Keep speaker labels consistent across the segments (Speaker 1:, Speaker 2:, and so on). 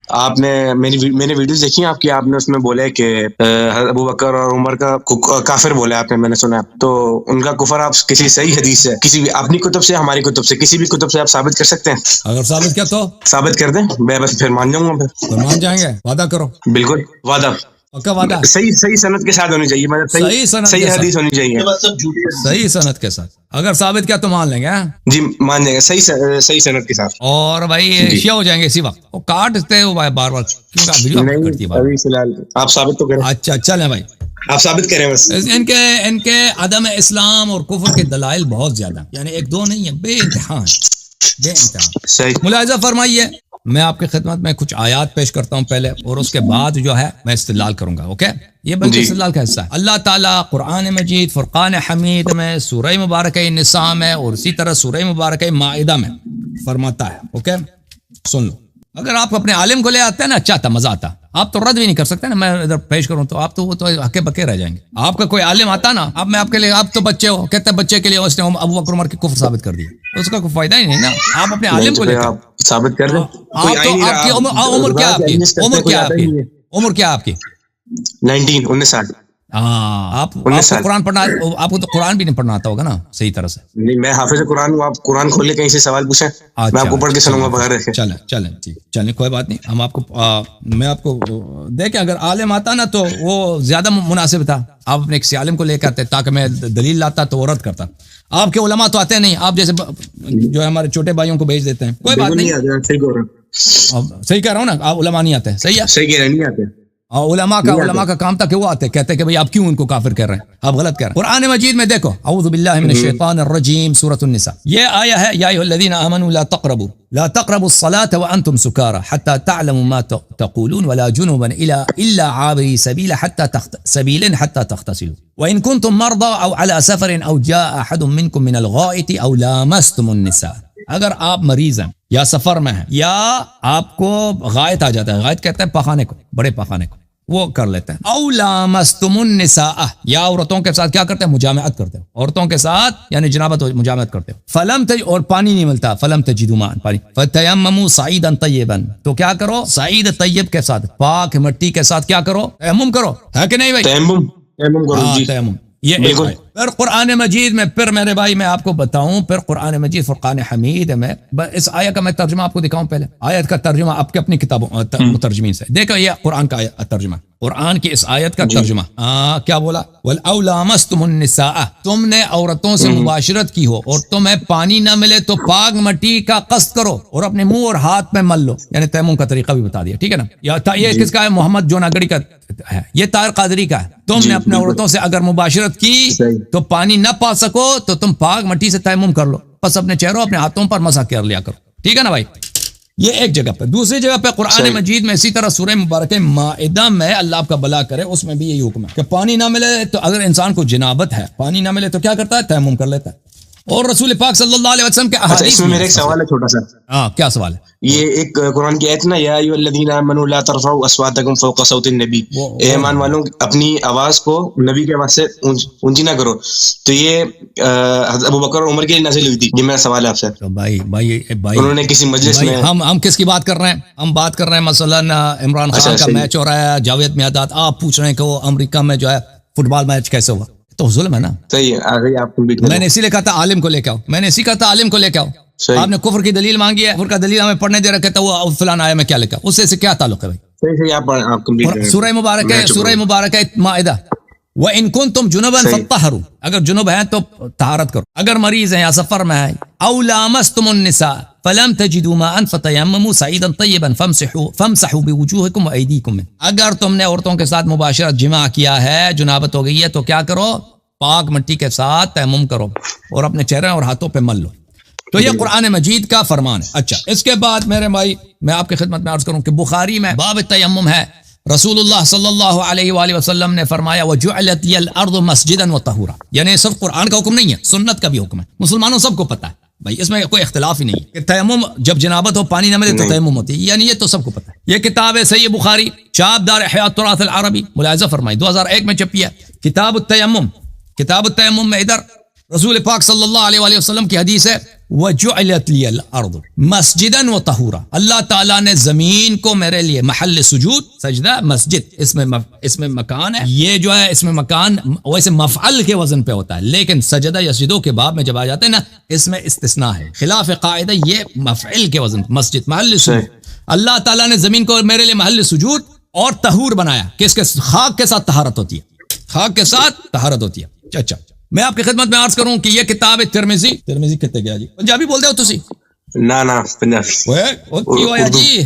Speaker 1: آپ نے میں نے ویڈیوز دیکھی ہیں آپ کی، آپ نے اس میں بولے کہ ابو بکر اور عمر کا کافر بولے آپ نے، میں نے سنا. تو ان کا کفر آپ کسی صحیح حدیث سے، کسی بھی اپنی کتب سے، ہماری کتب سے، کسی بھی کتب سے آپ ثابت کر سکتے ہیں؟
Speaker 2: اگر ثابت کیا تو
Speaker 1: ثابت کر دیں، میں بس پھر مان جاؤں گا.
Speaker 2: تو مان جائیں گے، وعدہ کرو.
Speaker 1: بالکل وعدہ،
Speaker 2: پکا وعدہ،
Speaker 1: صحیح صنعت کے ساتھ ہونی چاہیے، مطلب صحیح حدیث ہونی چاہیے،
Speaker 2: صحیح صنعت کے ساتھ. اگر ثابت کیا تو مان لیں گے.
Speaker 1: جی مان جائیں گے صحیح صنعت کے ساتھ.
Speaker 2: اور بھائی شیعہ ہو جائیں گے اسی وقت، وہ کاٹتے ہو بار بار کیوں کا ویڈیو کرتی ہے بار.
Speaker 1: ابھی فی الحال آپ ثابت تو کریں.
Speaker 2: اچھا چلیں بھائی،
Speaker 1: آپ ثابت کریں بس.
Speaker 2: ان کے عدم اسلام اور کفر کے دلائل بہت زیادہ، یعنی ایک دو نہیں ہے، بے انتہا بے انتہا.
Speaker 1: صحیح.
Speaker 2: ملاحظہ فرمائیے، میں آپ کی خدمت میں کچھ آیات پیش کرتا ہوں پہلے، اور اس کے بعد جو ہے میں استدلال کروں گا. اوکے، یہ بلکہ استدلال کا حصہ ہے. اللہ تعالیٰ قرآن مجید فرقان حمید میں، سورہ مبارکہ نساء میں، اور اسی طرح سورہ مبارکہ مائدہ میں فرماتا ہے. اوکے سن لو. اگر آپ اپنے عالم کو لے آتے ہیں نا، اچھا تھا، مزہ آتا. آپ تو رد بھی نہیں کر سکتے نا، میں ادھر پیش کروں تو آپ تو وہ تو ہکے بکے رہ جائیں گے. آپ کا کوئی عالم آتا نا، اب میں آپ کے لیے، آپ تو بچے ہو، کہتے ہیں بچے کے لیے اس نے ابو بکر عمر کی کفر ثابت کر دی، اس کا کوئی فائدہ ہی نہیں نا. آپ اپنے عالم کو لے کر
Speaker 1: ثابت کر دیں.
Speaker 2: آپ تو، آپ کی عمر کیا، آپ کی عمر کیا، آپ کی عمر کیا، آپ کی
Speaker 1: 19
Speaker 2: آپ کو قرآن پڑھنا، آپ کو تو قرآن بھی نہیں پڑھنا آتا ہوگا نا صحیح طرح سے.
Speaker 1: نہیں، میں حافظ قرآن ہوں. آپ قرآن کھول لے کہیں سے سوال پوچھیں، میں آپ کو پڑھ کے سنوں گا بغیر رکھے.
Speaker 2: چلیں ٹھیک، چلیں کوئی بات نہیں. ہم آپ کو، میں آپ کو دیکھیں، اگر عالم آتا نا تو وہ زیادہ مناسب تھا. آپ اپنے کسی عالم کو لے کے آتے تاکہ میں دلیل لاتا تو وہ رد کرتا. آپ کے علماء تو آتے نہیں، آپ جیسے جو ہے ہمارے چھوٹے بھائیوں کو بھیج دیتے ہیں. کوئی بات نہیں، صحیح کہہ رہا ہوں نا، آپ علماء نہیں آتے. صحیح ہے،
Speaker 1: صحیح کہہ رہے نہیں آتے.
Speaker 2: علماء کا کام تھا کہ وہ آتے کہتے کہ بھئی آپ کیوں ان کو کافر کر رہے ہیں، آپ غلط کر رہے ہیں. قرآن مجید میں دیکھو، اعوذ باللہ من الشیطان الرجیم، سورۃ النساء، یہ آیا ہے، یا ایھا الذین آمنوا لا تقربوا الصلاة وانتم سکارى حتى تعلموا ما تقولون ولا جنبا الا عابري سبیل حتى تغتسلوا وان كنتم مرضى او على سفر او جاء احد منكم من الغائط او لامستم النساء. اگر آپ مریض ہیں یا سفر میں ہیں یا آپ کو غائط آ جاتا ہے، غائط کہتے ہیں پخانے کو، بڑے پخانے کو، وہ کر لیتے ہیں. او لامستم النساء، یا عورتوں کے ساتھ کیا کرتے ہیں، مجامعت کرتے ہو، عورتوں کے ساتھ یعنی جنابت مجامعت کرتے ہو. فلم اور پانی نہیں ملتا، فلم تجدوا ماء، پانی، فتیمموا صعیدا طیبا، تو کیا کرو، صعید طیب کے ساتھ، پاک مٹی کے ساتھ کیا کرو، تیمم کرو. ہے کہ نہیں بھائی؟
Speaker 1: تیمم کرو جی.
Speaker 2: تیمم. یہ پھر قرآن مجید میں، پھر میرے بھائی میں آپ کو بتاؤں، پھر قرآن مجید فرقان حمید میں اس آیت کا میں ترجمہ آپ کو دکھاؤں. پہلے آیت کا ترجمہ آپ کے اپنی کتابوں مترجمین سے دیکھو. یہ قرآن کا ترجمہ، قرآن کی اس آیت کا ترجمہ کیا بولا، وَلْأَوْ لَامَسْتُمُ النِّسَاءَ، تم نے عورتوں سے مباشرت کی ہو اور تمہیں پانی نہ ملے تو پاک مٹی کا قصد کرو اور اپنے منہ اور ہاتھ میں مل لو. یعنی تیمم کا طریقہ بھی بتا دیا، ٹھیک ہے نا. یہ کس کا ہے، محمد جوناگڑی کا ہے، یہ طاہر قادری کا ہے. تم نے اپنے عورتوں سے اگر مباشرت کی تو پانی نہ پا سکو تو تم پاک مٹی سے تیمم کر لو، بس اپنے چہروں اپنے ہاتھوں پر مسح کر لیا کرو، ٹھیک ہے نا بھائی. یہ ایک جگہ پہ. دوسری جگہ پہ قرآن مجید میں اسی طرح سورہ مبارکہ مائدہ میں، اللہ آپ کا بلا کرے، اس میں بھی یہی حکم ہے کہ پانی نہ ملے تو اگر انسان کو جنابت ہے، پانی نہ ملے تو کیا کرتا ہے، تیمم کر لیتا ہے. اور رسول پاک صلی اللہ علیہ وسلم کے احادیث میں. میرا
Speaker 1: ایک سوال ہے چھوٹا سا.
Speaker 2: کیا سوال ہے؟
Speaker 1: یہ ایک قرآن کی آیت نا، یا ایھا الذین آمنوا لا ترفعوا اصواتکم فوق صوت النبی، اے ایمان والوں اپنی آواز کو نبی کے آواز سے اونچی نہ کرو. تو یہ ابو بکر اور عمر کے لیے نازل ہوئی تھی. یہ میرا سوال ہے آپ سے.
Speaker 2: بھائی
Speaker 1: انہوں نے کسی مجلس میں،
Speaker 2: ہم کس کی بات کر رہے ہیں، ہم بات کر رہے ہیں مثلا عمران خان کا میچ ہو رہا ہے، جاوید میاداد، آپ پوچھ رہے ہیں کہ وہ امریکہ میں جو ہے فٹ بال میچ کیسے ہوا، تو ظلم ہے نا.
Speaker 1: صحیح ہے، آپ
Speaker 2: میں نے اسی لیے کہا تھا عالم کو لے کے آؤ، میں نے اسی کہا تھا عالم کو لے کے آؤ. آپ نے کفر کی دلیل مانگی ہے، کفر کا دلیل ہمیں پڑھنے دے رکھا تھا، وہ فلان آیا میں کیا لکھا، اس سے کیا تعلق ہے بھائی؟ سورہ مبارکہ مائدہ، وَإِن كُنتُمْ جُنُبًا فَاطَّهِرُوا، اگر جنوب ہیں تو طہارت کرو، اگر مریض ہیں یا سفر میں ہیں. أَوْ لَامَسْتُمُ النِّسَاءَ فَلَمْ تَجِدُوا مَاءً فَتَيَمَّمُوا صَعِيدًا طَيِّبًا فَامْسَحُوا بِوُجُوهِكُمْ وَأَيْدِيكُمْ مِنْهُ، اگر تم نے عورتوں کے ساتھ مباشرت جماع کیا ہے، جنابت ہو گئی ہے، تو کیا کرو، پاک مٹی کے ساتھ تیمم کرو اور اپنے چہرے اور ہاتھوں پہ مل لو. تو یہ قرآن مجید کا فرمان ہے. اچھا، اس کے بعد میرے بھائی میں آپ کی خدمت میں عرض کروں کہ بخاری میں باب تیمم ہے. رسول اللہ صلی اللہ علیہ وآلہ وسلم نے فرمایا وَجُعِلَتْ لِيَ الْأَرْضُ مَسْجِدًا وَطَهُورًا، یعنی صرف قرآن کا حکم نہیں ہے، سنت کا بھی حکم ہے، مسلمانوں سب کو پتہ ہے بھائی، اس میں کوئی اختلاف ہی نہیں ہے کہ تیمم جب جنابت ہو پانی نہ ملے تو تیمم ہوتی ہے، یعنی یہ تو سب کو پتہ ہے. یہ کتاب ہے صحیح بخاری، چاپ دار احیاء التراث العربی، ملاحظہ فرمائی 2001 میں چھپی ہے، کتاب التیمم. کتاب التیمم میں ادھر رسول پاک صلی اللہ علیہ وآلہ وسلم کی حدیث ہے وَجُعِلَتْ لِيَ الْأَرْضُ مَسْجِدًا وَطَهُورًا، اللہ تعالیٰ نے زمین کو میرے لیے محل سجود، سجدہ مسجد اس میں مکان ہے، یہ جو ہے اس میں مکان ویسے مفعل کے وزن پہ ہوتا ہے، لیکن سجدہ یسجدو کے باب میں جب آ جاتے ہیں نا اس میں استثناء ہے، خلاف قاعدہ یہ مفعل کے وزن، مسجد محل سجود، اللہ تعالیٰ نے زمین کو میرے لیے محل سجود اور طہور بنایا کہ اس کے خاک کے ساتھ طہارت ہوتی ہے، خاک کے ساتھ طہارت ہوتی ہے۔ اچھا میں آپ کی خدمت میں عرض کروں کہ یہ کتاب ہے ترمذی کتے گیا جی پنجابی بول دے ہو تسی؟
Speaker 1: نا پنجابی
Speaker 2: کی ہویا جی؟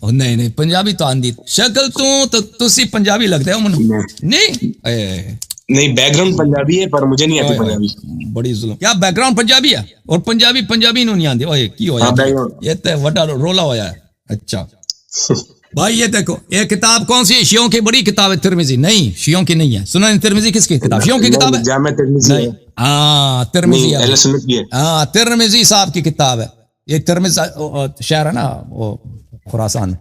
Speaker 2: نہیں پنجابی تو آندی شکل تو تسی پنجابی لگتے ہو من
Speaker 1: نہیں بیک گراؤنڈ پنجابی ہے پر مجھے نہیں آتی پنجابی،
Speaker 2: بڑی ظلم، کیا بیک گراؤنڈ پنجابی ہے اور پنجابی نو نہیں آندی؟ اوئے کی ہویا یہ تے وڈا رولا ہویا ہے۔ اچھا بھائی یہ دیکھو یہ کتاب کون سی ہے؟ شیعوں کی بڑی کتاب ہے ترمذی، نہیں شیعوں کی نہیں ہے۔ سنن ترمذی کس کی کتاب؟ شیعوں کی کتاب ہے،
Speaker 1: جامع ترمذی،
Speaker 2: ہاں ترمذی
Speaker 1: اہل سنت کی ہے،
Speaker 2: ہاں ترمذی صاحب کی کتاب ہے، یہ ترمذ شہر ہے نا وہ خراسان میں۔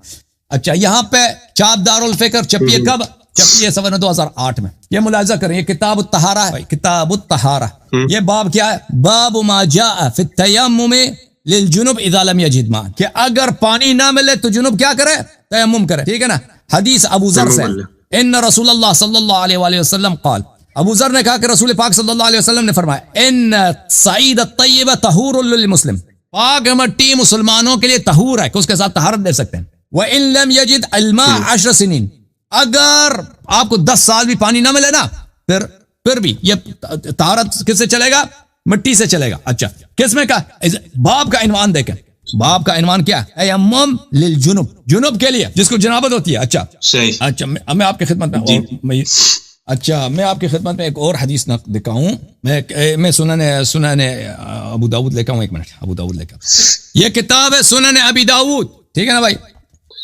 Speaker 2: اچھا یہاں پہ چاپ دارالفکر چھپی ہے کب؟ چھپی ہے سن 2008 میں۔ یہ ملاحظہ کریں یہ کتاب الطہارہ ہے، کتاب الطہارہ، یہ باب کیا ہے؟ باب ما جاء فی التیمم للجنوب اذا لم یجد ماء، کہ اگر پانی نہ ملے تو جنوب کیا کرے؟ تیمم کرے، ٹھیک ہے نا۔ حدیث ابو ذر سے ان رسول اللہ صلی اللہ علیہ وآلہ وسلم قال، ابو ذر نے کہا کہ رسول پاک صلی اللہ علیہ وسلم نے فرمایا ان صعید الطیب طہور للمسلم، پاک مٹی مسلمانوں کے لیے طہور ہے کہ اس کے ساتھ طہارت دے سکتے ہیں۔ وان لم یجد الماء 10 سنین، اگر آپ کو 10 سال بھی پانی نہ ملے نا پھر بھی یہ طہارت کس سے چلے گا؟ مٹی سے چلے گا۔ اچھا کس میں کا باب کا عنوان دیکھیں، باب کا عنوان کیا ہے؟ تیمم للجنوب، جنوب کے لیے جس کو جنابت ہوتی ہے۔ اچھا
Speaker 1: صحیح۔
Speaker 2: اچھا میں آپ کی خدمت میں میں آپ کی خدمت میں ایک اور حدیث دکھاؤں، میں سنن ابو داؤد لے کے آؤں، ایک منٹ ابو داؤد لے کے، یہ کتاب ہے سنن ابی داؤد، ٹھیک ہے نا بھائی؟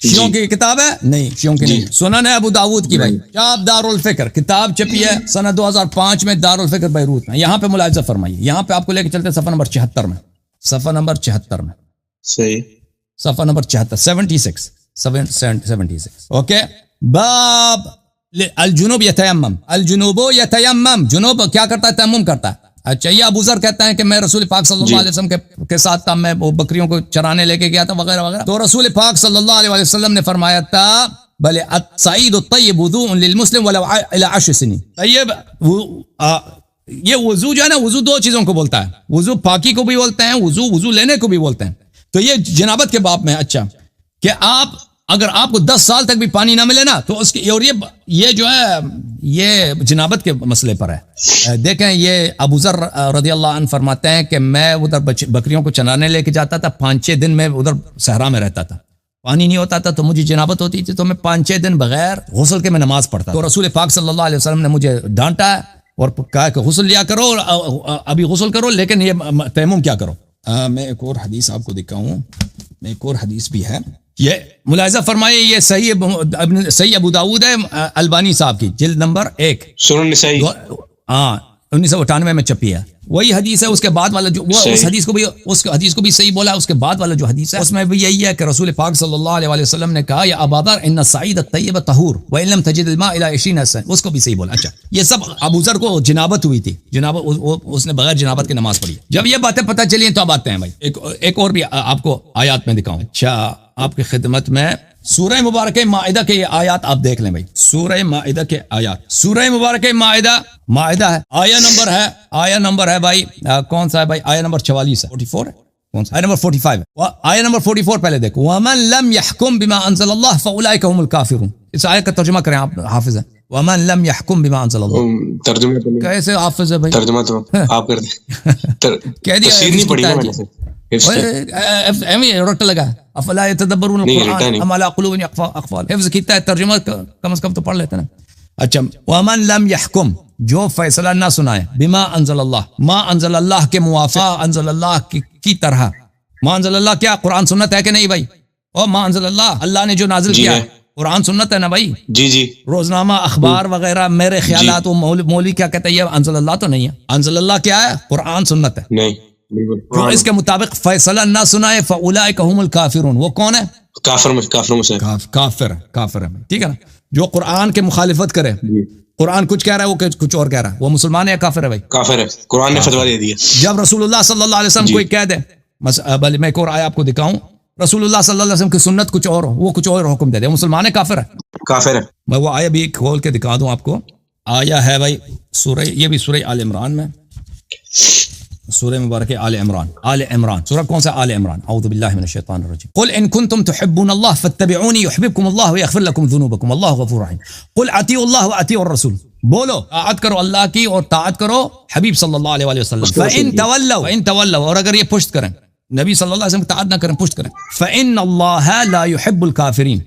Speaker 2: شیعوں کی کتاب ہے؟ نہیں شیعوں کی نہیں، سنن ابو داؤد کی بھائی، چاپ دارالفکر، کتاب چھپی ہے سنہ 2005 میں دارالفکر بیروت میں۔ یہاں پہ ملاحظہ فرمائیے، یہاں پہ آپ کو لے کے چلتے صفحہ نمبر 74 میں، صفحہ نمبر 74 میں،
Speaker 1: صحیح،
Speaker 2: صفحہ نمبر 76 اوکے۔ باب الجنوب یتیمم، الجنوب یتیمم، جنوب کیا کرتا ہے؟ تیمم کرتا ہے۔ اچھا یہ ابو ذر کہتا ہے کہ میں رسول پاک صلی اللہ علیہ وسلم کے ساتھ تھا، میں وہ بکریوں کو چرانے لے کے گیا تھا وغیرہ وغیرہ، تو رسول پاک صلی اللہ علیہ وسلم نے فرمایا تھا بلے الصعید الطیب وضوء للمسلم ولو الى 10 سنین، طیب یہ وضو جو ہے نا، وضو 2 چیزوں کو بولتا ہے، وضو پاکی کو بھی بولتے ہیں، وضو لینے کو بھی بولتے ہیں، تو یہ جنابت کے باب میں۔ اچھا کہ اگر آپ کو 10 سال تک بھی پانی نہ ملے نا تو اس کی، اور یہ جو ہے یہ جنابت کے مسئلے پر ہے۔ دیکھیں یہ ابو ذر رضی اللہ عنہ فرماتے ہیں کہ میں ادھر بکریوں کو چرانے لے کے جاتا تھا، 5-6 دن میں ادھر صحرا میں رہتا تھا، پانی نہیں ہوتا تھا تو مجھے جنابت ہوتی تھی، تو میں 5-6 دن بغیر غسل کے میں نماز پڑھتا، تو رسول پاک صلی اللہ علیہ وسلم نے مجھے ڈانٹا ہے اور کہا کہ غسل لیا کرو، ابھی غسل کرو لیکن یہ تیمم کیا کرو۔ میں ایک اور حدیث آپ کو دکھاؤں، میں ایک اور حدیث بھی ہے، یہ ملاحظہ فرمائیے، یہ صحیح ابو داؤد ہے البانی صاحب کی، جلد نمبر 1،
Speaker 1: سنن نسائی،
Speaker 2: ہاں 1998 میں چھپی ہے، وہی حدیث ہے۔ اس کے بعد والا جو اس حدیث کو بھی صحیح بولا، اس کے بعد والا جو حدیث ہے اس میں بھی یہی ہے کہ رسول پاک صلی اللہ علیہ وسلم نے کہا یا ابا ذر ان الصعید الطیب طہور وان لم تجد الماء الى 20 سنہ، اس کو بھی صحیح بولا۔ اچھا یہ سب ابو ذر کو جنابت ہوئی تھی، اس نے بغیر جنابت کی نماز پڑھی۔ جب یہ باتیں پتہ چلی تو اب آتے ہیں بھائی ایک اور بھی آپ کو آیات میں دکھاؤں۔ اچھا آپ کی خدمت میں سورہ مبارکہ مائدہ کے یہ آیات آپ دیکھ لیں بھائی، سورہ مائدہ کے آیات، سورہ مبارکہ مائدہ ہے، آیا نمبر ہے بھائی کون سا ہے بھائی؟ آیا نمبر 44 ہے، 44 ہے، کون سا؟ آیا نمبر 45 ہے، آیا نمبر 44 پہلے دیکھو، وَمَن لَمْ يَحْكُمْ بِمَا أَنزَلَ اللَّهُ فَأُولَئِكَ هُمُ الْكَافِرُونَ، اس آیت کا ترجمہ کریں آپ حافظ ہیں، وَمَن لَمْ يَحْكُمْ بِمَا أَنزَلَ اللَّهُ،
Speaker 1: ترجمہ
Speaker 2: کیسے حافظ ہے بھائی؟
Speaker 1: ترجمہ تو آپ کر دیں،
Speaker 2: کہہ دیا
Speaker 1: تفسیر نہیں پڑھی نا میں نے،
Speaker 2: رٹ لگا افلا يتدبرون القرآن ام على قلوب اقفال، حفظ کیتا ہے، ترجمہ کم از کم تو پڑھ لیتے نا۔ اچھا ومن لم يحكم، جو فیصلہ نہ سنائے، بما انزل اللہ، ما انزل اللہ کے موافق، انزل اللہ کی طرح، ما انزل اللہ کیا قرآن سنت ہے کہ نہیں بھائی؟ او ما انزل اللہ نے جو نازل کیا ہے قرآن سنت ہے نا بھائی؟ جی روزنامہ اخبار وغیرہ میرے خیالات وہ مولوی کیا کہتا ہے یہ انزل اللہ تو نہیں ہے، انزل اللہ کیا ہے؟ قرآن سنت ہے، نہیں جو اس کے مطابق فیصلہ نہ سنائے فاولئک هم الکافرون، وہ کون ہے؟ کافر ہے، ٹھیک ہے نا؟ جو قرآن کے مخالفت کرے، قرآن کچھ کہہ رہا ہے وہ کچھ اور کہہ رہا ہے، وہ مسلمان ہے یا کافر ہے بھائی؟ کافر ہے، قرآن نے فتویٰ دے دیا۔ جب رسول اللہ صلی اللہ علیہ وسلم کوئی کہہ دے میں ایک اور آیا آپ کو دکھاؤں, رسول اللہ صلی اللہ علیہ وسلم کی سنت کچھ اور, وہ کچھ اور حکم دے دے, مسلمان ہے کافر ہے؟
Speaker 1: کافر ہے.
Speaker 2: میں وہ آیا بھی کھول کے دکھا دوں آپ کو. آیا ہے بھائی سورہ, یہ بھی سورہ آل عمران میں, سورہ مبارک آل عمران. آل عمران سورہ کون سا؟ آل عمران. اعوذ باللہ من الشیطان الرجیم. قل ان کنتم تحبون اللہ فاتبعونی یحببکم اللہ ویغفر لکم ذنوبکم اللہ غفور رحیم. قل اطیعوا اللہ واطیعوا الرسول, بولو اطاعت کرو اللہ کی اور طاعت کرو حبیب صلی اللہ علیہ وآلہ وسلم. فإن تولوا, اور اگر یہ پشت کریں, نبی صلی اللہ علیہ وسلم کی طاعت نہ کریں, پشت کریں, فإن اللہ لا يحب الکافرین,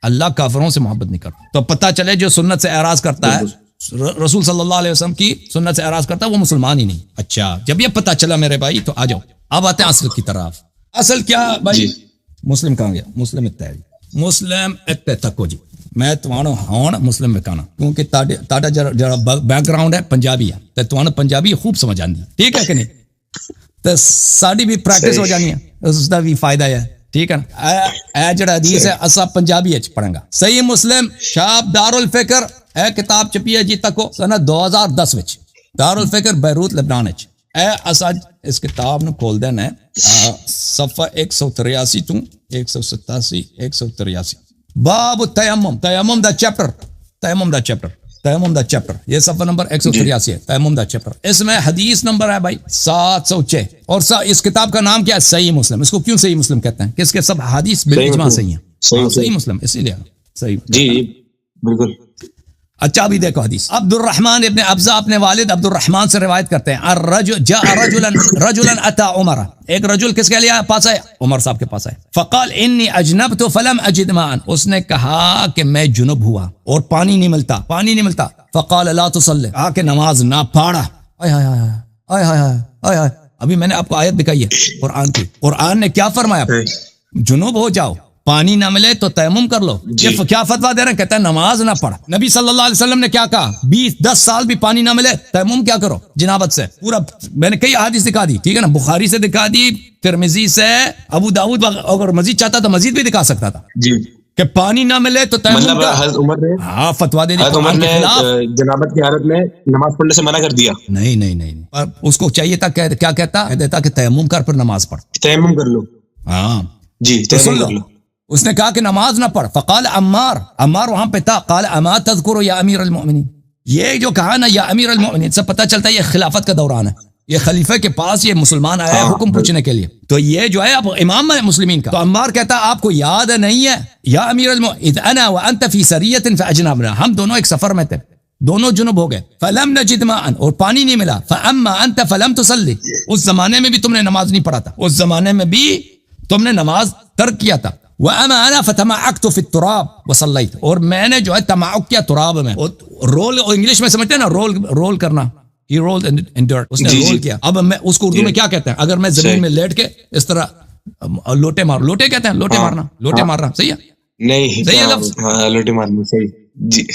Speaker 2: اللہ کافروں سے محبت نہیں کرتا. تو پتہ چلے جو سنت سے اعراض کرتا ہے, رسول صلی اللہ علیہ وسلم کی سنت سے اعراض کرتا ہے, وہ مسلمان ہی نہیں. اچھا جب یہ پتہ چلا میرے بھائی تو آ جاؤ, اب آتے ہیں اصل کی طرف. اصل کیا بھائی؟ مسلم کہاں گیا؟ مسلم اتحاد. مسلم اتحاد جی میں تمہارا ہون مسلم وکانا, کیونکہ تاڑا جڑا بیک گراؤنڈ ہے پنجابی ہے, تے تمہارا پنجابی خوب سمجھ آندی, ٹھیک ہے کہ نہیں؟ تے ساڈی بھی پریکٹس ہو جانی ہے, اس دا بھی فائدہ ہے, ٹھیک ہے نا؟ اے جڑا حدیث ہے اسا پنجابی وچ پڑھاں گا. صحیح مسلم شاپ دار الفکر, اے کتاب چھپی ہے جی تکو سنہ 2010 وچ, دار الفکر بیروت لبنان وچ. اے اسا اس کتاب نو کھول دینا ہے صفحہ 183 تو 187 183, باب التیمم, تیمم دا چیپٹر, تیمم دا چیپٹر, تیمم دا چیپٹر, یہ صفحہ نمبر 183 ہے, تیمم دا چیپٹر. اس میں حدیث نمبر ہے بھائی 706, اور اس کتاب کا نام کیا ہے؟ صحیح مسلم. اس کو کیوں صحیح مسلم کہتے ہیں؟ کہ اس کے سب حدیث بالاجماع صحیح ہیں. صحیح مسلم اسی لیے صحیح.
Speaker 1: جی بالکل.
Speaker 2: اچھا بھی دیکھو حدیث. عبد الرحمن ابن ابزا اپنے والد عبد الرحمن سے روایت کرتے ہیں, جاء رجلا اتى عمر, ایک رجل کس کے لیے پاس آئے؟ عمر صاحب کے پاس آئے. فقال انی اجنبت فلم اجد ماء, اس نے کہا کہ میں جنب ہوا اور پانی نہیں ملتا, پانی نہیں ملتا. فقال لا تصلی, آ کے نماز نہ پڑھا. آئے ہائے ہائے ہائے ہائے ہائے. ابھی میں نے آپ کو آیت دکھائی ہے قرآن کی, قرآن نے کیا فرمایا؟ جنوب ہو جاؤ, پانی نہ ملے تو تیمم کر لو. یہ کیا فتویٰ دے رہے ہیں؟ کہتا ہے نماز نہ پڑھ. نبی صلی اللہ علیہ وسلم نے کیا کہا؟ 10 سال بھی پانی نہ ملے تیمم کیا کرو؟ جنابت سے. پورا میں نے کئی احادیث دکھا دی, ٹھیک ہے نا, بخاری سے دکھا دی, ترمذی سے, ابو داؤد, اگر مزید چاہتا تو مزید بھی دکھا سکتا تھا جی, کہ پانی نہ ملے تو تیمم کا. حضرت عمر نے ہاں فتویٰ دے دی, حضرت عمر نے
Speaker 1: جنابت کی حالت میں نماز پڑھنے سے منع کر دیا.
Speaker 2: نہیں, اس کو چاہیے تھا کیا کہتا کہ تیمم کر پھر نماز پڑھ,
Speaker 1: تیمم کر لو.
Speaker 2: ہاں
Speaker 1: جی
Speaker 2: تیمم کر لو. اس نے کہا کہ نماز نہ پڑھ. فقال عمار وہاں پہ تھا, قال اما تذکر یا امیر المؤمنین, یہ جو کہا نا یا امیر المؤمنین, سے پتہ چلتا ہے یہ خلافت کا دوران ہے, یہ خلیفہ کے پاس یہ مسلمان آیا ہے حکم پوچھنے کے لیے, تو یہ جو ہے اب امام ہے مسلمین کا. تو عمار کہتا آپ کو یاد نہیں ہے یا امیر المؤمنین, اذ انا وانت فی سریۃ فاجنبنا, ہم دونوں ایک سفر میں تھے, دونوں جنب ہو گئے. فلم نجد ماء, اور پانی نہیں ملا. فاما انت فلم تصلی, اس زمانے میں بھی تم نے نماز نہیں پڑھا تھا, اس زمانے میں بھی تم نے نماز ترک کیا تھا. وَأَمَا أَنَا فَتَمَعَّقْتُ فِي التُّرَابِ وَصَلَّيْتُ, اور میں نے جو ہے تمعق کیا تراب میں, رول انگلش میں سمجھتے ہیں نا, رول کرنا, he rolled in dirt, اس نے رول کیا. اب میں اس کو اردو میں کیا کہتے ہیں؟ اگر میں زمین میں لیٹ کے اس طرح لوٹے مار, لوٹے کہتے ہیں, لوٹے مارنا, لوٹے مارنا, صحیح ہے؟
Speaker 1: نہیں
Speaker 2: صحیح ہے لفظ,
Speaker 1: لوٹے مارنا صحیح جی.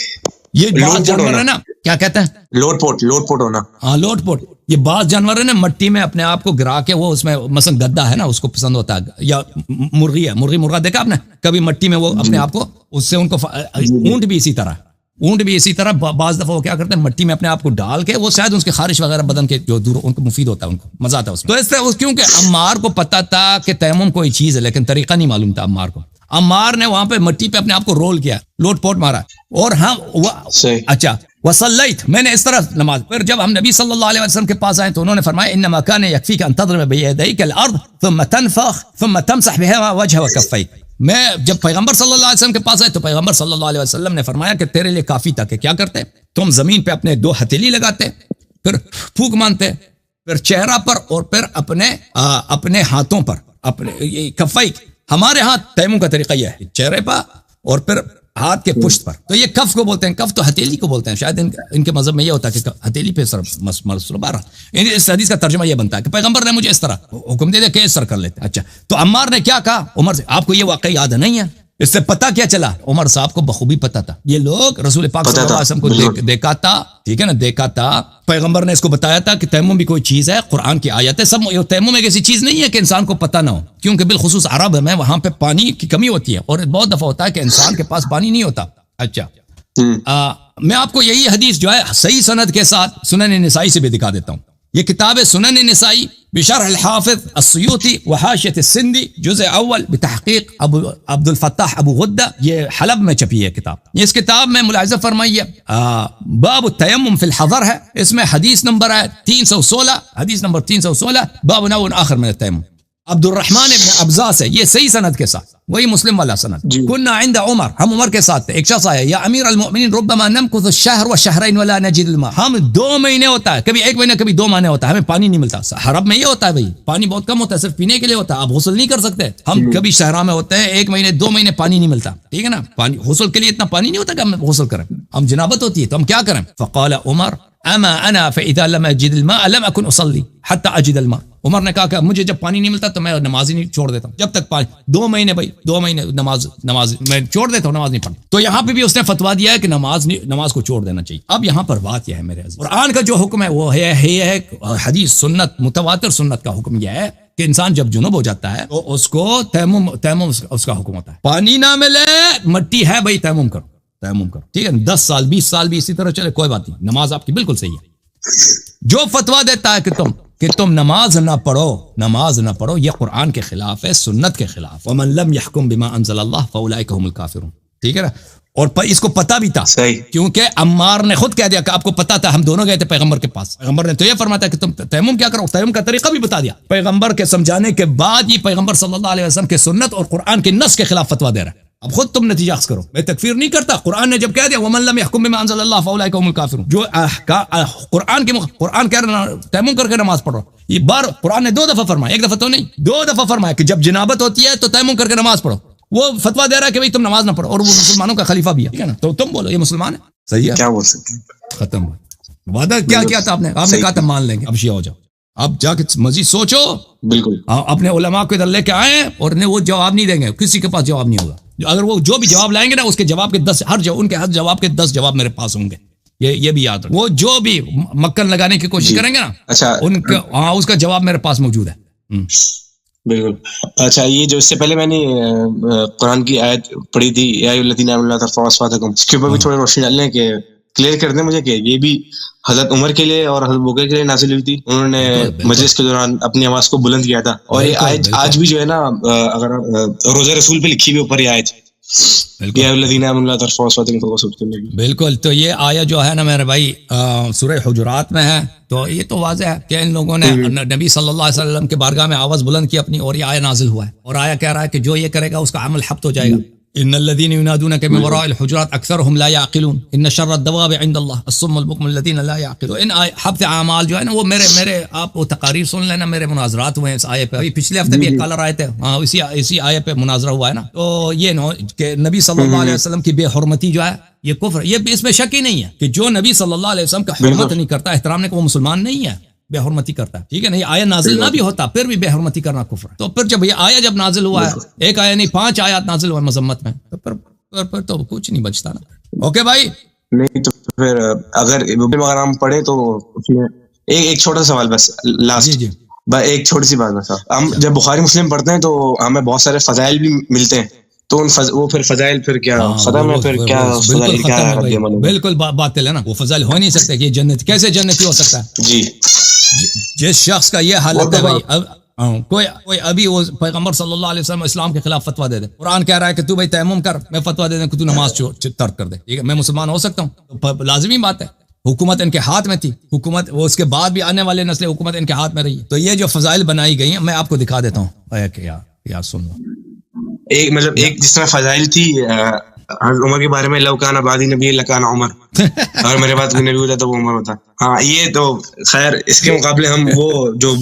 Speaker 2: یہ بعض جانور ہے نا, کیا کہتے ہیں؟
Speaker 1: لوٹ پوٹ ہونا.
Speaker 2: ہاں لوٹ پوٹ. یہ بعض جانور ہے نا مٹی میں اپنے آپ کو گرا کے, وہ اس میں مثلا گدا ہے نا, اس کو پسند ہوتا ہے, یا مرغی ہے, مرغا دیکھا آپ نے کبھی مٹی میں, وہ اپنے آپ کو اس سے ان کو, اونٹ بھی اسی طرح, اونٹ بھی اسی طرح بعض دفعہ وہ کیا کرتے ہیں مٹی میں اپنے آپ کو ڈال کے, وہ شاید اس کے خارش وغیرہ بدن کے جو دور ان کو مفید ہوتا ہے, ان کو مزہ آتا ہے اس میں. تو اس طرح کیونکہ عمار کو پتا تھا کہ تیمم کوئی چیز ہے, لیکن طریقہ نہیں معلوم تھا عمار کو. عمار نے وہاں پہ مٹی پہ اپنے آپ کو رول کیا, لوٹ پوٹ مارا, اور ہم اچھا وصلیت, میں نے اس طرح نماز. پھر جب ہم نبی صلی اللہ علیہ وسلم کے پاس آئے تو انہوں نے فرمایا انما كان يكفيك ان تضرب بيديك الارض ثم تنفخ ثم تمسح بها وجهك وكفيك. میں جب پیغمبر صلی اللہ علیہ وسلم کے پاس آئے تو پیغمبر صلی اللہ علیہ وسلم نے فرمایا کہ تیرے لیے کافی تھا کہ کیا کرتے, تم زمین پہ اپنے 2 ہتھیلی لگاتے, پھر پھونک مانتے, پھر چہرہ پر, اور پھر اپنے ہاتھوں پر, اپنے کفائی. ہمارے ہاتھ تیمم کا طریقہ یہ ہے, چہرے پر اور پھر ہاتھ کے پشت پر. تو یہ کف کو بولتے ہیں, کف تو ہتھیلی کو بولتے ہیں. شاید ان کے مذہب میں یہ ہوتا ہے کہ ہتھیلی پہ سر مسربارہ. اس حدیث کا ترجمہ یہ بنتا ہے کہ پیغمبر نے مجھے اس طرح حکم دے دیا کہ اس طرح کر لیتے. اچھا تو عمار نے کیا کہا عمر سے, آپ کو یہ واقعی یاد نہیں ہے؟ اس سے پتہ کیا چلا, عمر صاحب کو بخوبی پتہ تھا, یہ لوگ رسول پاک صلی اللہ علیہ وسلم کو دیکھا تھا, ٹھیک ہے نا, دیکھا تھا, پیغمبر نے اس کو بتایا تھا کہ تیمم بھی کوئی چیز ہے, قرآن کی آیت ہے. سب تیمم ایک ایسی چیز نہیں ہے کہ انسان کو پتہ نہ ہو, کیونکہ بالخصوص عرب میں وہاں پہ پانی کی کمی ہوتی ہے, اور بہت دفعہ ہوتا ہے کہ انسان کے پاس پانی نہیں ہوتا. اچھا میں آپ کو یہی حدیث جو ہے صحیح سند کے ساتھ سنن نسائی سے بھی دکھا دیتا ہوں. یہ کتاب ہے سنن نسائی بشرح الحافظ السیوطی وحاشیة السندی جزء اول بتحقیق ابو عبد الفتاح ابو غدہ، یہ حلب میں چھپی ہے کتاب۔ اس کتاب میں ملاحظہ فرمائیے باب التیمم فی الحضر ہے، اس میں حدیث نمبر ہے 316، حدیث نمبر 316 باب نوع آخر من التیمم۔ عبد الرحمن ابن ابزا سے، یہ صحیح سند کے ساتھ، وہی مسلم والا سند۔ كنا عند عمر، ہم عمر کے ساتھ تھے، ایک شخص آیا، یا امیر المؤمنین ربما نمکث الشهر والشهرين ولا نجد الماء، ہم 2 مہینے ہوتا ہے، کبھی 1 مہینہ کبھی 2 مہینے ہوتا ہے، ہمیں پانی نہیں ملتا۔ حرب میں یہ ہوتا ہے بھائی، پانی بہت کم ہوتا ہے، صرف پینے کے لیے ہوتا ہے، آپ غسل نہیں کر سکتے۔ ہم کبھی صحرا میں ہوتے ہیں 1 مہینے 2 مہینے پانی نہیں ملتا، ٹھیک ہے نا، پانی غسل کے لیے اتنا پانی نہیں ہوتا کہ ہم غسل کریں، ہم جنابت ہوتی ہے تو ہم کیا کریں؟ فقال عمر اما انا فاذا لم اجد الماء لم اكن اصلي حتى اجد الماء، عمر نے کہا کہ مجھے جب پانی نہیں ملتا تو میں نماز ہی نہیں چھوڑ دیتا ہوں، جب تک پانی 2 مہینے بھائی 2 مہینے نماز میں چھوڑ دیتا ہوں، نماز نہیں پڑھتا۔ تو یہاں پہ بھی اس نے فتویٰ دیا ہے کہ نماز کو چھوڑ دینا چاہیے۔ اب یہاں پر بات یہ ہے میرے عزیز، قرآن کا جو حکم ہے وہ ہے حدیث سنت متواتر سنت کا حکم یہ ہے کہ انسان جب جنوب ہو جاتا ہے تو اس کو تیمم اس کا حکم ہوتا ہے۔ پانی نہ ملے، مٹی ہے بھائی، تیمم کرو، ٹھیک ہے، 10 سال 20 سال بھی اسی طرح چلے، کوئی بات نہیں، نماز آپ کی بالکل صحیح ہے۔ جو فتویٰ دیتا ہے کہ تم نماز نہ پڑھو، یہ قرآن کے خلاف ہے، سنت کے خلاف۔ ومن لم يحكم بما انزل الله فاولئك هم الكافرون، ٹھیک ہے نا، اور اس کو پتہ بھی تھا، کیونکہ عمار نے خود کہہ دیا کہ آپ کو پتہ تھا، ہم دونوں گئے تھے پیغمبر کے پاس، پیغمبر نے تو یہ فرمایا تھا کہ تم تیمم کیا کرو، تیمم کا طریقہ بھی بتا دیا، پیغمبر کے سمجھانے کے بعد یہ پیغمبر صلی اللہ علیہ وسلم کے سنت اور قرآن کے نص کے خلاف فتویٰ دے رہا ہے۔ اب خود تم نتیجہ اخذ کرو، میں تکفیر نہیں کرتا، قرآن نے جب کہہ دیا ومن لم يحكم بما انزل الله فاولئك هم الكافرون، جو قرآن کہہ رہا تیمم کر کے نماز پڑھو، یہ بار قرآن نے 2 دفعہ فرمایا، 1 دفعہ تو نہیں، 2 دفعہ فرمایا کہ جب جنابت ہوتی ہے تو تیمم کر کے نماز پڑھو۔ وہ فتویٰ دے رہا ہے کہ بھئی تم نماز نہ پڑھو، اور وہ مسلمانوں کا خلیفہ بھی ہے، ٹھیک ہے نا، تو تم بولو یہ مسلمان ہے، صحیح ہے،
Speaker 1: کیا بول سکتے ہیں؟
Speaker 2: ختم وعدہ کیا کیا تھا آپ نے کہا تھا مان لیں گے، اب شیعہ ہو جاؤ، اب جا کے مزید سوچو،
Speaker 1: بالکل
Speaker 2: اپنے علماء کو ادھر لے کے آئے، اور وہ جواب نہیں دیں گے، کسی کے پاس جواب نہیں ہوگا، اگر وہ جو بھی جواب لائیں گے نا اس کے جواب کے 10 ان کے ہر جواب کے 10 جواب میرے پاس ہوں گے، یہ بھی یاد رکھو، وہ جو بھی مکن لگانے کی کوشش کریں گے نا، اچھا ان کا اس کا جواب میرے پاس موجود ہے۔
Speaker 1: بالکل، اچھا یہ جو اس سے پہلے میں نے قرآن کی آیت پڑھی تھی، یا ایھا الذین آمنوا لا ترفعوا اصواتکم، اس کے اوپر بھی تھوڑی روشنی ڈالنے کہ کلیئر کر دیں مجھے کہ یہ بھی حضرت عمر کے لیے اور حضرت بکر کے لیے نازل ہوئی تھی، انہوں نے مجلس کے دوران اپنی آواز کو بلند کیا تھا، اور یہ آیت آج بھی جو ہے نا، اگر روزہ رسول پہ لکھی ہوئی اوپر یہ آیت،
Speaker 2: بالکل، تو یہ آیا جو ہے نا میرے بھائی سورہ حجرات میں ہے، تو یہ تو واضح ہے کہ ان لوگوں نے نبی صلی اللہ علیہ وسلم کے بارگاہ میں آواز بلند کی اپنی، اور یہ آیا نازل ہوا ہے، اور آیا کہہ رہا ہے کہ جو یہ کرے گا اس کا عمل حبط ہو جائے گا۔ ان الذين ينادونك من وراء الحجرات اكثرهم لا يعقلون ان شر الدواب عند الله الصم البكم الذين لا يعقلون۔ ان حبط اعمال جو ہے نا، وہ میرے آپ وہ تقاریر سن لینا، میرے مناظرات ہوئے ہیں اس آیے پہ، پچھلے ہفتے بھی ایک کالر آئے تھے، ہاں اسی آیے پہ مناظرہ ہوا ہے نا، تو یہ کہ نبی صلی اللہ علیہ وسلم کی بے حرمتی جو ہے یہ کفر، یہ اس میں شک ہی نہیں ہے کہ جو نبی صلی اللہ علیہ وسلم کا حرمت نہیں کرتا، احترام نہیں، وہ مسلمان نہیں ہے، بے حرمتی کرتا ہے، ٹھیک ہے نا، یہ آیا نازل نہ بھی ہوتا پھر بھی بے حرمتی کرنا کفر ہے۔ تو پھر جب یہ آیا جب نازل ہوا ہے، ایک آیا نہیں 5 آیات نازل ہوئے مذمت میں، تو پھر تو کچھ نہیں بچتا نا۔ اوکے بھائی،
Speaker 1: نہیں تو پھر اگر ہم پڑھیں تو ایک چھوٹا سوال بس لاسٹ، ایک چھوٹی سی بات بس، ہم جب بخاری مسلم پڑھتے ہیں تو ہمیں بہت سارے فضائل بھی ملتے ہیں، تو وہ پھر فضائل پھر کیا ختم ہے، پھر کیا
Speaker 2: بالکل باطل ہے نا، وہ فضائل ہو نہیں سکتے کہ جنت کیسے جنتی ہو سکتا ہے؟
Speaker 1: جی،
Speaker 2: جس شخص کا یہ حالت ہے بھائی، کوئی ابھی وہ پیغمبر صلی اللہ علیہ وسلم اسلام کے خلاف فتویٰ دے دے، قرآن کہہ رہا ہے کہ تو بھائی تیمم کر، میں فتویٰ دے دیں کہ تو نماز ترک کر دے، ٹھیک ہے، میں مسلمان ہو سکتا ہوں؟ تو لازمی بات ہے، حکومت ان کے ہاتھ میں تھی، حکومت وہ اس کے بعد بھی آنے والے نسلیں حکومت ان کے ہاتھ میں رہی ہے، تو یہ جو فضائل بنائی گئی ہیں میں آپ کو دکھا دیتا ہوں، یار سن لو،
Speaker 1: ایک مطلب ایک جس طرح فضائل تھی حضرت عمر کے بارے میں، لو کان بعدی نبی لکان عمر، اور میرے بعد کوئی نبی ہوتا تو وہ عمر ہوتا، ہاں یہ تو خیر، اس کے مقابلے ہم وہ جو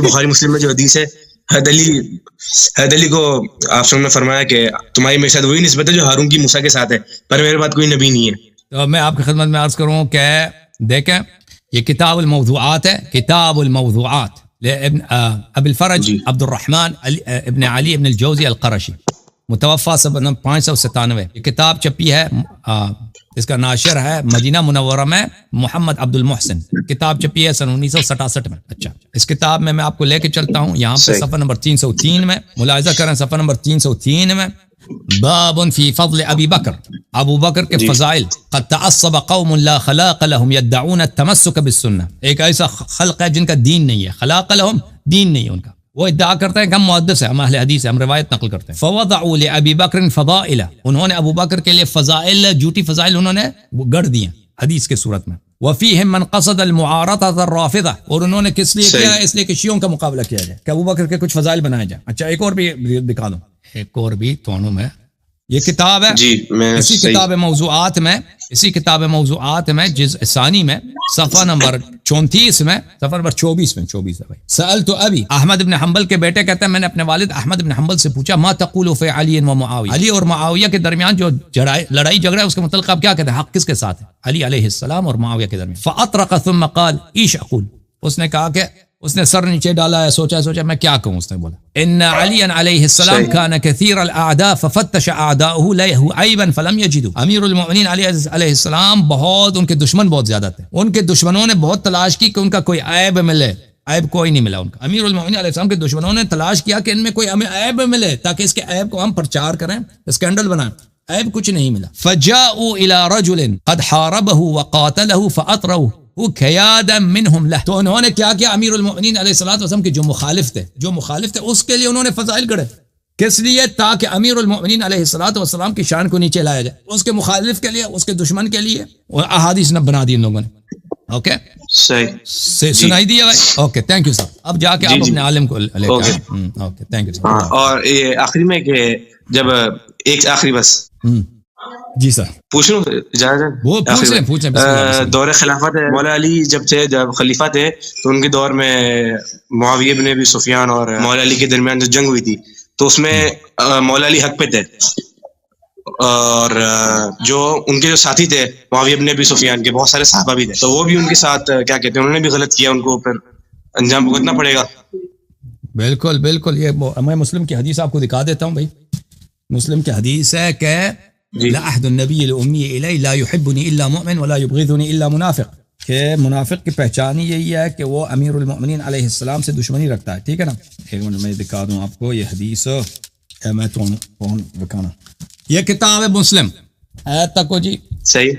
Speaker 1: بخاری مسلم میں جو حدیث ہے، حید علی کو آپ نے فرمایا کہ تمہاری میرے ساتھ وہی نسبت ہے جو ہارون کی موسیٰ کے ساتھ ہے، پر میرے بعد کوئی نبی نہیں ہے۔
Speaker 2: تو میں آپ کی خدمت میں عرض کروں کہ دیکھیں یہ کتاب الموضوعات ہے، کتاب الموضوعات لابن ابی الفرج عبد الرحمن ابن علی ابن الجوزی القرشی، متوفا 597، یہ کتاب چھپی ہے، اس کا ناشر ہے مدینہ منورہ میں محمد عبد المحسن، کتاب چھپی ہے سن 1967 میں۔ اچھا، اس کتاب میں آپ کو لے کے چلتا ہوں، یہاں پہ صفحہ نمبر 303 میں ملاحظہ کریں، صفحہ نمبر 303 میں باب فی فضل ابی بکر، ابو بکر کے فضائل، قد تعصب قوم لا خلاق لهم يدعون التمسك بالسنة، ایک ایسا خلق ہے جن کا دین نہیں ہے، خلاق لهم دین نہیں ہے ان کا، وہ ادعا کرتے ہیں کہ ہم محدث ہیں، ہم اہل حدیث ہیں، ہم روایت نقل کرتے ہیں. فوضعوا لابی بکر فضائل، انہوں نے ابو بکر کے لیے فضائل، جھوٹی فضائل انہوں نے گڑ دیے حدیث کے صورت میں. وفیہم من قصد المعارضة الرافضة، اور انہوں نے کس لیے کیا ہے؟ اس لیے کہ شیعوں کا مقابلہ کیا جائے، کہ ابو بکر کے کچھ فضائل بنائے جائیں. اچھا ایک اور بھی دکھا دوں، ایک اور بھی تونوں میں یہ کتاب ہے
Speaker 1: جی،
Speaker 2: اسی کتاب موضوعات میں، اسی کتاب موضوعات میں جزء ثانی میں صفحہ نمبر 34 میں، صفحہ نمبر 24 میں، 24 ہے بھائی. سألت ابی، احمد بن حنبل کے بیٹے کہتے ہیں میں نے اپنے والد احمد بن حنبل سے پوچھا، ما تقول فی علی و معاویہ، علی اور معاویہ کے درمیان جو لڑائی جھگڑا ہے اس کے متعلق آپ کیا کہتے ہیں؟ حق کس کے ساتھ ہے؟ علی علیہ السلام اور معاویہ کے درمیان. فاطرق ثم قال ایش اقول، اس نے کہا کہ اس نے سر نیچے ڈالا ہے، سوچا میں کیا کہوں. اس نے بولا ان علی علیہ السلام كان كثير الاعداء ففتش اعداؤه له عيبا فلم يجدوا، امیر المؤمنین علی علیہ السلام بہت، ان کے دشمن بہت زیادہ تھے، ان کے دشمنوں نے بہت تلاش کی کہ ان کا کوئی عیب ملے، عیب کوئی نہیں ملا ان کا. امیر المؤمنین علیہ السلام کے دشمنوں نے تلاش کیا کہ ان میں کوئی ہمیں عیب ملے تاکہ اس کے عیب کو ہم پرچار کریں، اسکینڈل بنائیں، عیب کچھ نہیں ملا. فجاءوا الى رجل قد حاربه وقاتله فاطروا کھیادا منہم لہ، تو انہوں نے کیا کیا؟ امیر المؤمنین علیہ الصلوۃ والسلام کے جو مخالف تھے اس کے لیے انہوں نے فضائل گڑھے. کس لیے؟ تاکہ امیر المؤمنین علیہ الصلوۃ والسلام کی شان کو نیچے لایا جائے، اس کے مخالف کے لیے، اس کے دشمن کے لیے احادیث نہ بنا دی ان لوگوں نے. اوکے صحیح سنائی دیا بھائی. Okay thank you sir. اب جا کے آپ اپنے عالم کو لے کے اوکے تھینک یو سر.
Speaker 1: اور یہ آخری میں کہ جب ایک آخری بس
Speaker 2: جی سر
Speaker 1: پوچھ لوں
Speaker 2: پوچھیں.
Speaker 1: دور خلافت ہے، مولا علی جب خلیفہ تھے تو ان کے دور میں معاویہ بن ابی سفیان اور مولا علی کے درمیان جو جنگ ہوئی تھی تو اس میں مولا علی حق پہ تھے، اور جو ان کے جو ساتھی تھے معاویہ بن ابی سفیان کے بہت سارے صحابہ بھی تھے، تو وہ بھی ان کے ساتھ کیا کہتے ہیں، انہوں نے بھی غلط کیا، ان کو پھر انجام بھگتنا پڑے گا.
Speaker 2: بالکل یہ میں مسلم کی حدیث آپ کو دکھا دیتا ہوں بھائی. مسلم کی حدیث ہے کہ لعہد النبی الامی الی لا یحبنی الا مؤمن ولا یبغضنی الا منافق، کہ منافق کی پہچان یہی ہے کہ وہ امیر المؤمنین علیہ السلام سے دشمنی رکھتا ہے. ٹھیک ہے نا، ایک منٹ میں دکھا دوں آپ کو یہ حدیث، میں تو دکھانا، یہ کتاب ہے مسلم ہے تکو جی،
Speaker 1: صحیح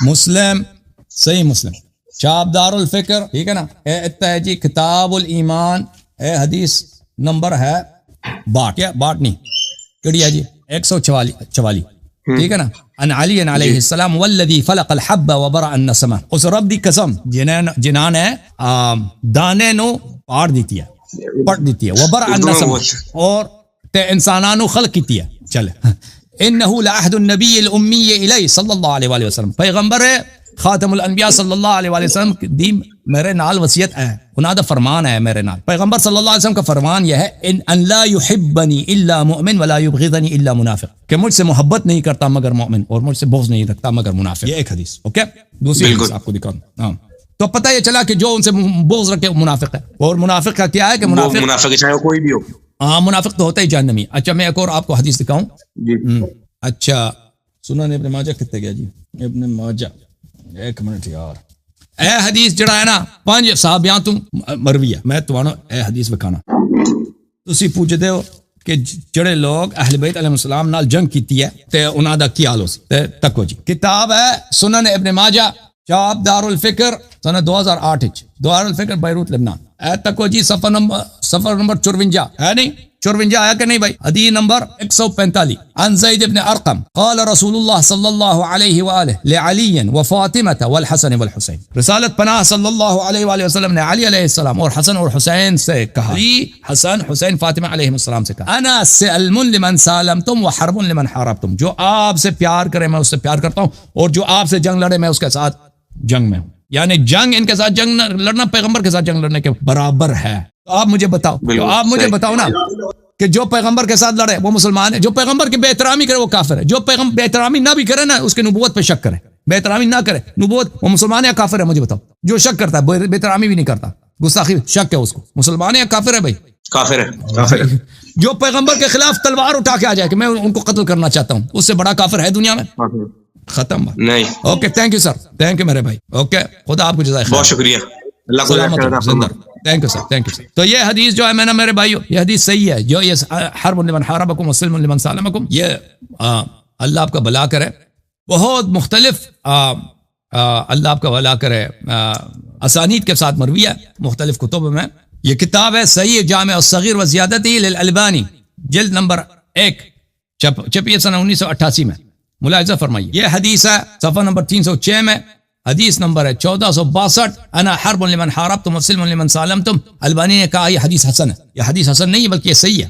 Speaker 2: مسلم، صحیح مسلم، چاپ دار الفکر، ٹھیک ہے نا، ہے جی کتاب الایمان، حدیث نمبر ہے 62 نہیں کڑی ہے جی 144، ٹھیک ہے نا. ان علی علیہ السلام والذی فلق الحب وبرأ النسمہ، اس رب دی قسم جنہاں نے دانے نو پاڑ دیتی ہے، پٹ دیتی ہے، وبرأ النسمہ، اور تے انساناں نو خلق کیتی ہے. چلے انه لعهد النبی الامی الی صلی اللہ علیہ وآلہ وسلم، پیغمبر خاتم الانبیاء صلی اللہ علیہ وآلہ وسلم دی میرے نال وصیت ہے، انہاں دا فرمان ہے میرے نال. پیغمبر صلی اللہ علیہ وسلم کا فرمان یہ ہے ان لا يحبنی الا مؤمن ولا يبغضنی الا منافق، کہ مجھ سے محبت نہیں کرتا مگر مومن اور مجھ سے بغض نہیں رکھتا مگر منافق. یہ ایک حدیث. اوکے دوسری حدیث آپ کو دکھاؤں. ہاں تو پتہ یہ چلا کہ جو ان سے بغض رکھے منافق ہے، اور منافق کا کیا ہے کہ
Speaker 1: منافق چاہے کوئی بھی ہو،
Speaker 2: ہاں منافق تو ہوتا ہی جہنمی. اچھا میں ایک اور آپ کو حدیث دکھاؤں. اچھا سنن ابن ماجہ کتے گیا جی، ابن ماجہ، ایک منٹ یار، اے حدیث جڑا ہے نا 5 صحابیاں تو مروی ہے، میں تمہانوں اے حدیث بکھانا. تسی پوچھ دے ہو کہ جڑے لوگ اہل بیت علیہ السلام نال جنگ کیتی ہے تے انہاں دا کی حال ہو سی. تے تکو جی کتاب ہے سنن ابن ماجہ، چاپ دار الفکر، سنہ 2008، دار الفکر بیروت لبنان. اے تکو جی صفحہ نمبر 54 ہے نہیں 54 آیا کہ نہیں بھائی. حدیث نمبر 145 عن زید بن ارقم قال رسول اللہ صلی اللہ علیہ وآلہ لعلی وفاطمہ والحسن والحسین، رسالت پناہ صلی اللہ علیہ وآلہ وسلم نے علی علیہ السلام اور حسن اور حسین سے کہا، علی حسن حسین فاطمہ علیہ السلام سے کہا، انا سلم لمن سالمتم وحرب لمن حاربتم، جو آپ سے پیار کرے میں اس سے پیار کرتا ہوں، اور جو آپ سے جنگ لڑے میں اس کے ساتھ جنگ میں ہوں. یعنی جنگ ان کے ساتھ جنگ لڑنا پیغمبر کے ساتھ جنگ لڑنے کے برابر ہے. تو آپ مجھے بتاؤ نا کہ جو پیغمبر کے ساتھ لڑے وہ مسلمان ہے، جو پیغمبر کی بے احترامی کرے وہ کافر ہے، جو پیغمبر بے احترامی نہ بھی کرے نا اس کے نبوت پہ شک کرے، بے احترامی نہ کرے نبوت، وہ مسلمان ہے یا کافر ہے؟ مجھے بتاؤ. جو شک کرتا ہے بے احترامی بھی نہیں کرتا، گستاخی شک ہے اس کو، مسلمان ہے یا کافر ہے بھائی؟
Speaker 1: کافر ہے.
Speaker 2: جو پیغمبر کے خلاف تلوار اٹھا کے آ جائے کہ میں ان کو قتل کرنا چاہتا ہوں، اس سے بڑا کافر ہے دنیا میں؟ ختم نہیں. Okay thank you sir, thank you میرے بھائی. اوکے خدا آپ کو جزائے خیر.
Speaker 1: بہت شکریہ. اللہ کو
Speaker 2: thank you sir, thank you sir. تو یہ حدیث جو ہے میں نا میرے بھائیو، یہ حدیث صحیح ہے. جو یہ حرب لمن حاربکم وسلم لمن سالمکم، یہ اللہ آپ کا بھلا کرے. بہت مختلف اللہ آپ کا بھلا کرے اسانید کے ساتھ مروی ہے مختلف کتب میں. یہ کتاب ہے صحیح جامع الصغیر و زیادتی للالبانی، جلد نمبر 1، چھپی سنہ 1988 میں. ملاحظہ فرمائیے یہ حدیث ہے صفحہ نمبر 306 میں، حدیث نمبر ہے 1462. انا حرب لمن حاربتم وسلم لمن سالمتم. البانی نے کہا یہ حدیث حسن ہے. یہ حدیث حسن نہیں بلکہ یہ صحیح ہے.